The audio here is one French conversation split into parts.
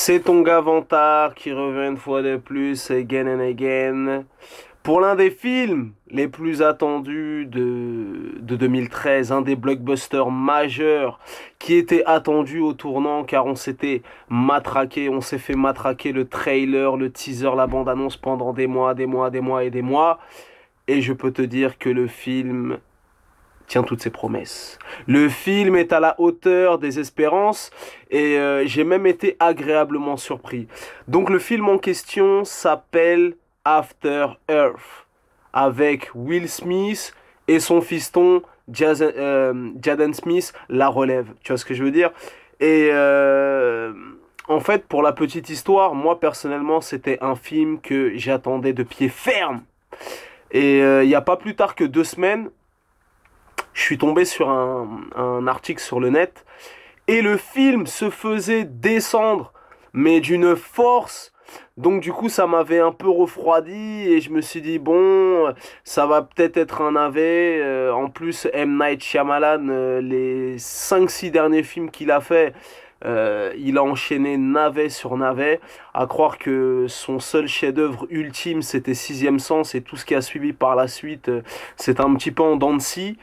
C'est ton gars Vantard qui revient une fois de plus, again and again, pour l'un des films les plus attendus de 2013, un des blockbusters majeurs qui était attendu au tournant car on s'était matraqué, on s'est fait matraquer le trailer, le teaser, la bande-annonce pendant des mois, des mois, des mois et des mois. Et je peux te dire que le film tient toutes ses promesses. Le film est à la hauteur des espérances et j'ai même été agréablement surpris. Donc le film en question s'appelle After Earth avec Will Smith et son fiston Jaden Smith la relève. Tu vois ce que je veux dire? Et en fait, pour la petite histoire, moi personnellement, c'était un film que j'attendais de pied ferme. Et il n'y a pas plus tard que 2 semaines, je suis tombé sur un article sur le net et le film se faisait descendre, mais d'une force. Donc du coup, ça m'avait un peu refroidi et je me suis dit, bon, ça va peut-être être un navet. En plus, M. Night Shyamalan, les 5 6 derniers films qu'il a fait, il a enchaîné navet sur navet, à croire que son seul chef-d'œuvre ultime, c'était Sixième Sens et tout ce qui a suivi par la suite, c'est un petit peu en dents de scie.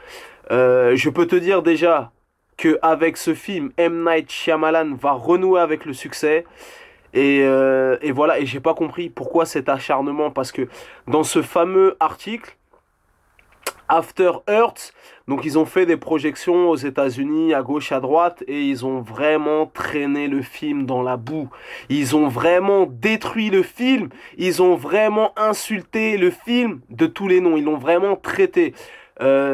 Je peux te dire déjà que avec ce film, M. Night Shyamalan va renouer avec le succès. Et voilà, et j'ai pas compris pourquoi cet acharnement, parce que dans ce fameux article, After Earth, donc ils ont fait des projections aux États-Unis, à gauche, à droite, et ils ont vraiment traîné le film dans la boue. Ils ont vraiment détruit le film, ils ont vraiment insulté le film de tous les noms, ils l'ont vraiment traité.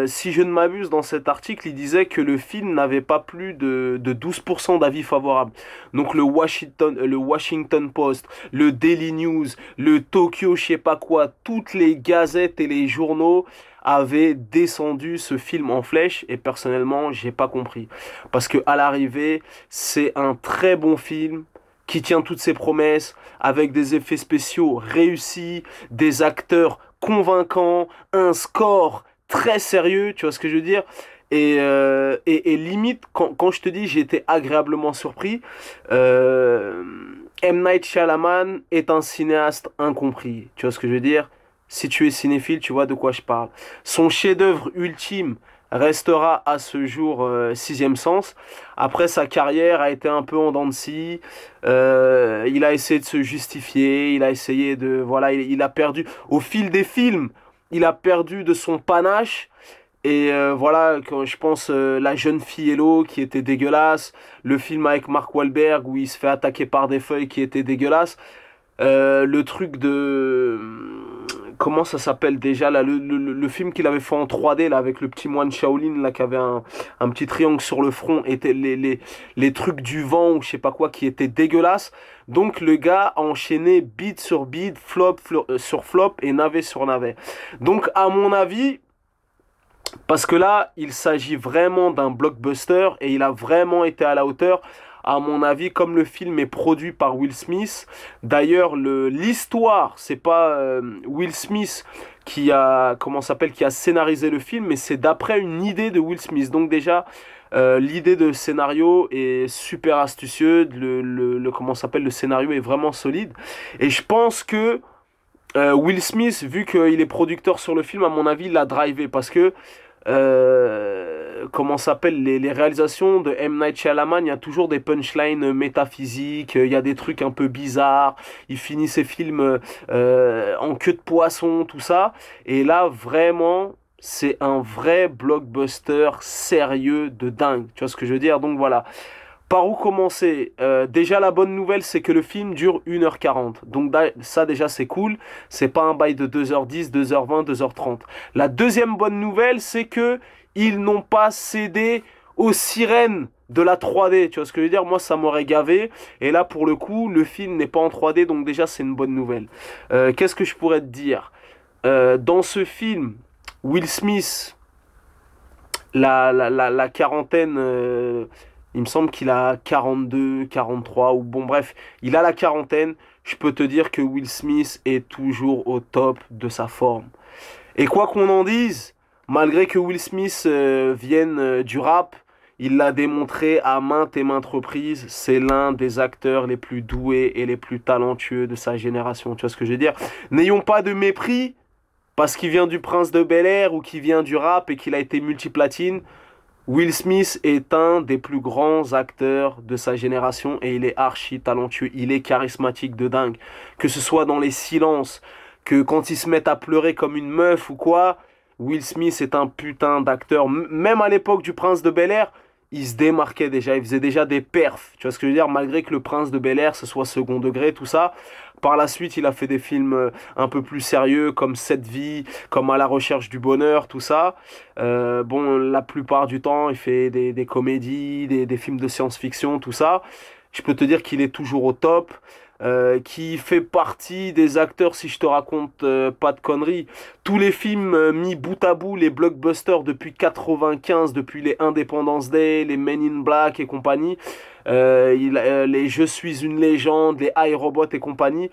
Si je ne m'abuse, dans cet article, il disait que le film n'avait pas plus de 12% d'avis favorables. Donc le Washington Post, le Daily News, le Tokyo je sais pas quoi, toutes les gazettes et les journaux avaient descendu ce film en flèche et personnellement, j'ai pas compris. Parce que à l'arrivée, c'est un très bon film qui tient toutes ses promesses, avec des effets spéciaux réussis, des acteurs convaincants, un score très sérieux, tu vois ce que je veux dire? Et limite, quand je te dis j'ai été agréablement surpris, M. Night Shyamalan est un cinéaste incompris, tu vois ce que je veux dire? Si tu es cinéphile, tu vois de quoi je parle. Son chef-d'œuvre ultime restera à ce jour Sixième Sens. Après, sa carrière a été un peu en dents de scie. Il a essayé de se justifier, il a essayé de... Voilà, il a perdu... Au fil des films, il a perdu de son panache. Et voilà, quand je pense La jeune fille Hello qui était dégueulasse, le film avec Mark Wahlberg où il se fait attaquer par des feuilles qui étaient dégueulasses, le truc de... Comment ça s'appelle déjà là, le film qu'il avait fait en 3D là, avec le petit moine Shaolin là, qui avait un petit triangle sur le front, était les trucs du vent ou je sais pas quoi qui étaient dégueulasses. Donc le gars a enchaîné beat sur beat, sur flop et navet sur navet. Donc à mon avis, parce que là, il s'agit vraiment d'un blockbuster et il a vraiment été à la hauteur. À mon avis, comme le film est produit par Will Smith, d'ailleurs l'histoire, c'est pas Will Smith qui a qui a scénarisé le film, mais c'est d'après une idée de Will Smith. Donc déjà, l'idée de scénario est super astucieuse, le scénario est vraiment solide. Et je pense que Will Smith, vu qu'il est producteur sur le film, à mon avis, il l'a drivé parce que les réalisations de M. Night Shyamalan, il y a toujours des punchlines métaphysiques, il y a des trucs un peu bizarres, il finit ses films en queue de poisson, tout ça, et là vraiment c'est un vrai blockbuster sérieux de dingue, tu vois ce que je veux dire? Donc voilà. Par où commencer? Déjà la bonne nouvelle c'est que le film dure 1h40. Donc ça déjà c'est cool. C'est pas un bail de 2h10, 2h20, 2h30. La deuxième bonne nouvelle c'est que ils n'ont pas cédé aux sirènes de la 3D. Tu vois ce que je veux dire? Moi ça m'aurait gavé. Et là pour le coup le film n'est pas en 3D donc déjà c'est une bonne nouvelle. Qu'est-ce que je pourrais te dire? Dans ce film, Will Smith, la quarantaine... il me semble qu'il a 42, 43, ou bon bref, il a la quarantaine. Je peux te dire que Will Smith est toujours au top de sa forme. Et quoi qu'on en dise, malgré que Will Smith vienne du rap, Il l'a démontré à maintes et maintes reprises. C'est l'un des acteurs les plus doués et les plus talentueux de sa génération. Tu vois ce que je veux dire? N'ayons pas de mépris parce qu'il vient du Prince de Bel-Air ou qu'il vient du rap et qu'il a été multiplatine. Will Smith est un des plus grands acteurs de sa génération et il est archi talentueux. Il est charismatique de dingue. Que ce soit dans les silences, que quand il se met à pleurer comme une meuf ou quoi, Will Smith est un putain d'acteur. Même à l'époque du Prince de Bel-Air, il se démarquait déjà, il faisait déjà des perfs. Tu vois ce que je veux dire? Malgré que le Prince de Bel-Air, ce soit second degré, tout ça. Par la suite, il a fait des films un peu plus sérieux, comme Cette vie, comme À la recherche du bonheur, tout ça. Bon, la plupart du temps, il fait des comédies, des films de science-fiction, tout ça. Je peux te dire qu'il est toujours au top. Qui fait partie des acteurs, si je te raconte pas de conneries. Tous les films mis bout à bout, les blockbusters depuis 95, depuis les Independence Day, les Men in Black et compagnie, les Je suis une légende, les iRobot et compagnie.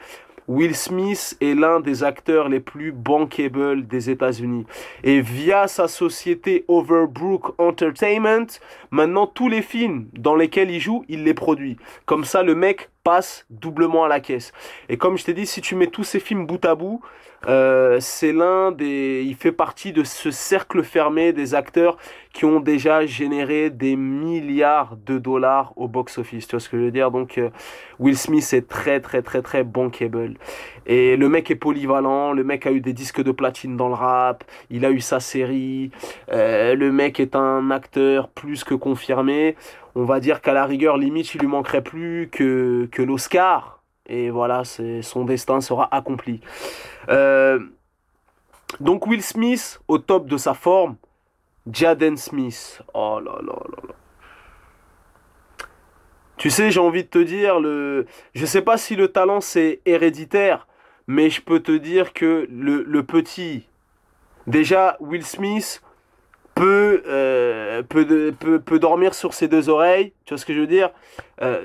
Will Smith est l'un des acteurs les plus bankable des États-Unis. Et via sa société Overbrook Entertainment, maintenant tous les films dans lesquels il joue, il les produit. Comme ça, le mec passe doublement à la caisse. Et comme je t'ai dit, si tu mets tous ces films bout à bout, c'est il fait partie de ce cercle fermé des acteurs qui ont déjà généré des milliards de dollars au box-office. Tu vois ce que je veux dire? Donc, Will Smith est très, très, très, très bankable. Et le mec est polyvalent. Le mec a eu des disques de platine dans le rap. Il a eu sa série. Le mec est un acteur plus que confirmé. On va dire qu'à la rigueur, limite, il lui manquerait plus que l'Oscar. Et voilà, son destin sera accompli. Donc Will Smith, au top de sa forme. Jaden Smith. Oh là là là là. Tu sais, j'ai envie de te dire, je sais pas si le talent c'est héréditaire, mais je peux te dire que le petit, déjà Will Smith peut dormir sur ses deux oreilles. Tu vois ce que je veux dire?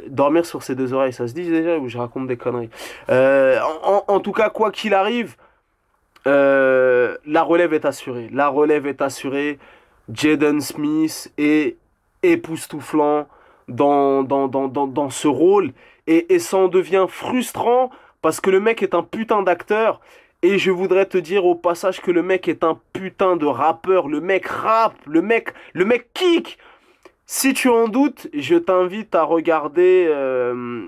Dormir sur ses deux oreilles, ça se dit déjà ou je raconte des conneries? En tout cas, quoi qu'il arrive, la relève est assurée. La relève est assurée. Jaden Smith est époustouflant dans ce rôle. Et ça en devient frustrant parce que le mec est un putain d'acteur. Et je voudrais te dire au passage que le mec est un putain de rappeur. Le mec rappe, le mec kick. Si tu en doutes, je t'invite à regarder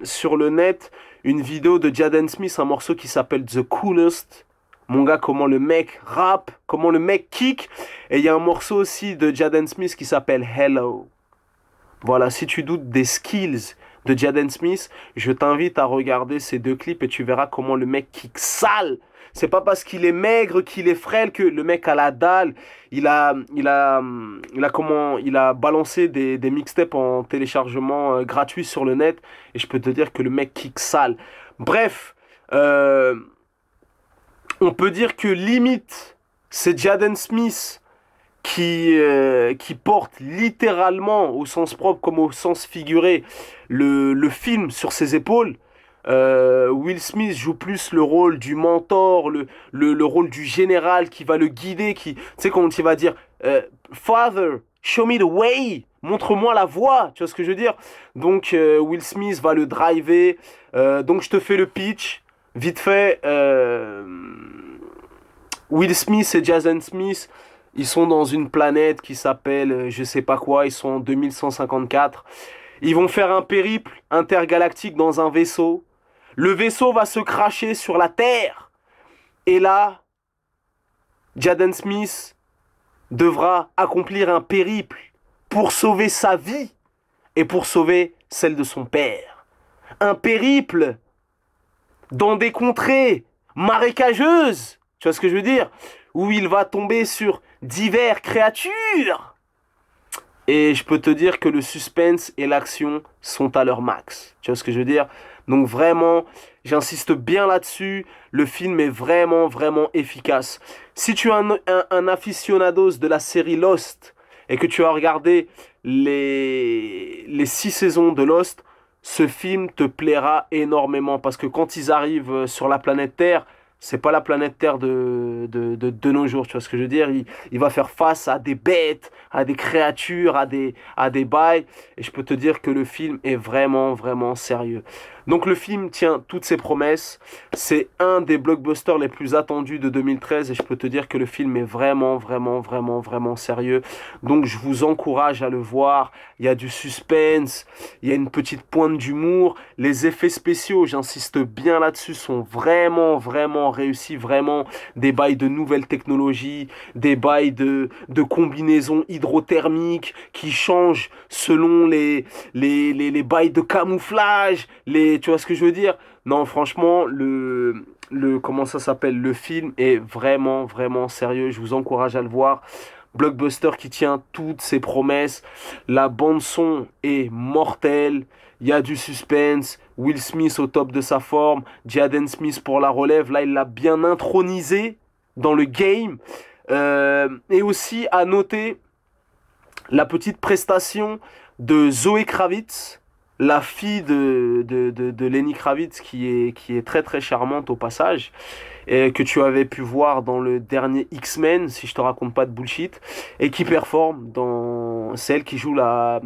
sur le net une vidéo de Jaden Smith, un morceau qui s'appelle The Coolest. Mon gars, comment le mec rappe, comment le mec kick. Et il y a un morceau aussi de Jaden Smith qui s'appelle Hello. Voilà, si tu doutes des skills de Jaden Smith, je t'invite à regarder ces deux clips et tu verras comment le mec kick sale. C'est pas parce qu'il est maigre, qu'il est frêle que le mec a la dalle. Il a balancé des mixtapes en téléchargement gratuit sur le net. Et je peux te dire que le mec kick sale. Bref, on peut dire que limite, c'est Jaden Smith qui porte littéralement, au sens propre comme au sens figuré, le film sur ses épaules. Will Smith joue plus le rôle du mentor, le rôle du général qui va le guider, tu sais, quand il va dire Father, show me the way, montre-moi la voie, tu vois ce que je veux dire? Donc Will Smith va le driver. Donc je te fais le pitch vite fait. Will Smith et Jaden Smith, ils sont dans une planète qui s'appelle je sais pas quoi, ils sont en 2154. Ils vont faire un périple intergalactique dans un vaisseau. Le vaisseau va se cracher sur la Terre. Et là, Jaden Smith devra accomplir un périple pour sauver sa vie et pour sauver celle de son père. Un périple dans des contrées marécageuses, tu vois ce que je veux dire, où il va tomber sur diverses créatures. Et je peux te dire que le suspense et l'action sont à leur max. Tu vois ce que je veux dire? Donc vraiment, j'insiste bien là-dessus. Le film est vraiment, vraiment efficace. Si tu es un aficionados de la série Lost et que tu as regardé les 6 saisons de Lost, ce film te plaira énormément. Parce que quand ils arrivent sur la planète Terre, c'est pas la planète Terre de nos jours, tu vois ce que je veux dire? Il va faire face à des bêtes, à des créatures, à des bails, et je peux te dire que le film est vraiment, vraiment sérieux. Donc le film tient toutes ses promesses, c'est un des blockbusters les plus attendus de 2013, et je peux te dire que le film est vraiment, vraiment, vraiment, vraiment sérieux. Donc je vous encourage à le voir, il y a du suspense, il y a une petite pointe d'humour, les effets spéciaux, j'insiste bien là-dessus, sont vraiment, vraiment réussis, vraiment des bails de nouvelles technologies, des bails de combinaisons hydrothermiques qui changent selon les bails de camouflage, tu vois ce que je veux dire? Non, franchement, comment ça s'appelle? Le film est vraiment, vraiment sérieux, je vous encourage à le voir. Blockbuster qui tient toutes ses promesses. La bande son est mortelle. Il y a du suspense. Will Smith au top de sa forme. Jaden Smith pour la relève. Là, il l'a bien intronisé dans le game. Et aussi à noter la petite prestation de Zoé Kravitz, la fille de Lenny Kravitz, qui est très très charmante au passage, et que tu avais pu voir dans le dernier X-Men, si je te raconte pas de bullshit, et qui performe dans celle qui joue la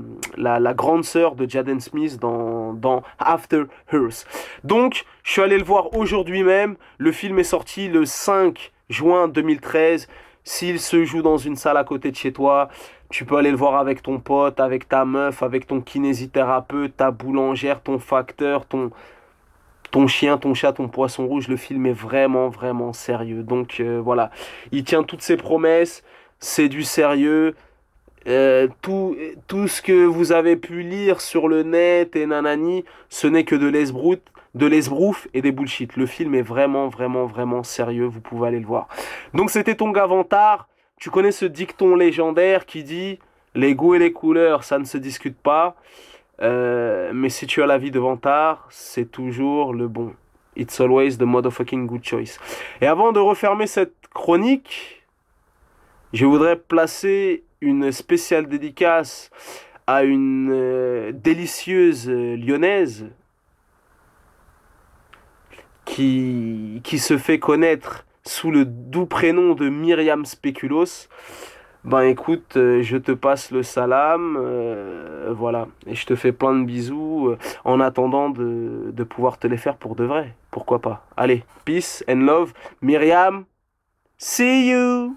grande sœur de Jaden Smith dans After Earth. Donc, je suis allé le voir aujourd'hui même. Le film est sorti le 5 juin 2013. S'il se joue dans une salle à côté de chez toi, tu peux aller le voir avec ton pote, avec ta meuf, avec ton kinésithérapeute, ta boulangère, ton facteur, ton chien, ton chat, ton poisson rouge. Le film est vraiment, vraiment sérieux. Donc voilà, il tient toutes ses promesses, c'est du sérieux. Tout ce que vous avez pu lire sur le net et nanani, ce n'est que de l'esbrouf et des bullshit. Le film est vraiment, vraiment, vraiment sérieux. Vous pouvez aller le voir. Donc c'était ton gars Vantard. Tu connais ce dicton légendaire qui dit les goûts et les couleurs, ça ne se discute pas. Mais si tu as la vie de Vantard, c'est toujours le bon. It's always the motherfucking good choice. Et avant de refermer cette chronique, je voudrais placer une spéciale dédicace à une délicieuse lyonnaise qui se fait connaître sous le doux prénom de Myriam Speculos. Ben écoute, je te passe le salam, voilà, et je te fais plein de bisous en attendant de pouvoir te les faire pour de vrai, pourquoi pas. Allez, peace and love, Myriam, see you!